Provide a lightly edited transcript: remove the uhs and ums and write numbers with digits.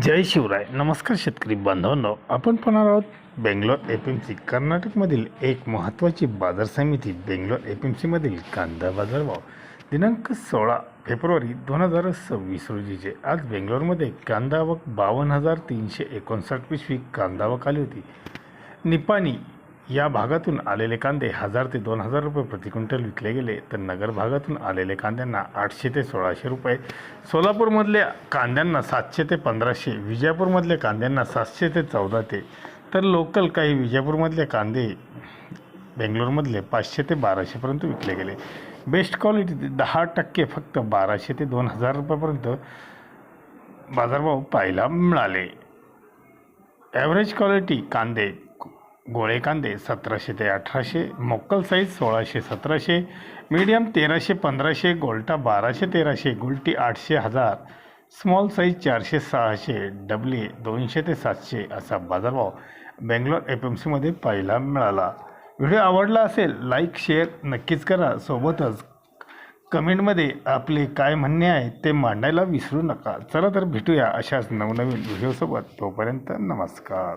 जय शिवराय. नमस्कार शेतकरी बांधवांनो, आपण पाहणार आहोत बेंगलोर FMC कर्नाटकमधील एक महत्त्वाची बाजार समिती. बेंगलोर FMC मधील कांदा बाजारभाव दिनांक 16 फेब्रुवारी 2026 रोजीचे. आज बेंगलोरमध्ये कांदा आवक 52,359 पिशवी कांदा आवक आली होती. निपाणी या भागातून आलेले कांदे 1,000 ते 2,000 रुपये प्रति क्विंटल विकले गेले, तर नगर भागातून आलेले कांद्यांना 800 ते 1,600 रुपये, सोलापूरमधल्या कांद्यांना 700 ते 1,500, विजापूरमधल्या कांद्यांना 700 ते 1400, तर लोकल काही विजापूरमधले कांदे बेंगलोरमधले 500 ते 1,200पर्यंत विकले गेले. बेस्ट क्वालिटी 10% फक्त 1,200 ते 2,000 रुपयापर्यंत बाजारभाव पाहायला मिळाले. ॲव्हरेज क्वालिटी कांदे गोळे कांदे 1,700 ते 1,800, मोकल साईज 1,600-1,700, मीडियम 1,300-1,500, गोल्टा 1,200-1,300, गुलटी 800-1,000, स्मॉल साईज 400-600, डबले 200 ते 700 असा बाजारभाव बेंगलोर FMCमध्ये पाहायला मिळाला. व्हिडिओ आवडला असेल लाईक शेअर नक्कीच करा. सोबतच कमेंटमध्ये आपले काय म्हणणे आहे ते मांडायला विसरू नका. चला तर भेटूया अशाच नवनवीन व्हिडिओसोबत. तोपर्यंत नमस्कार.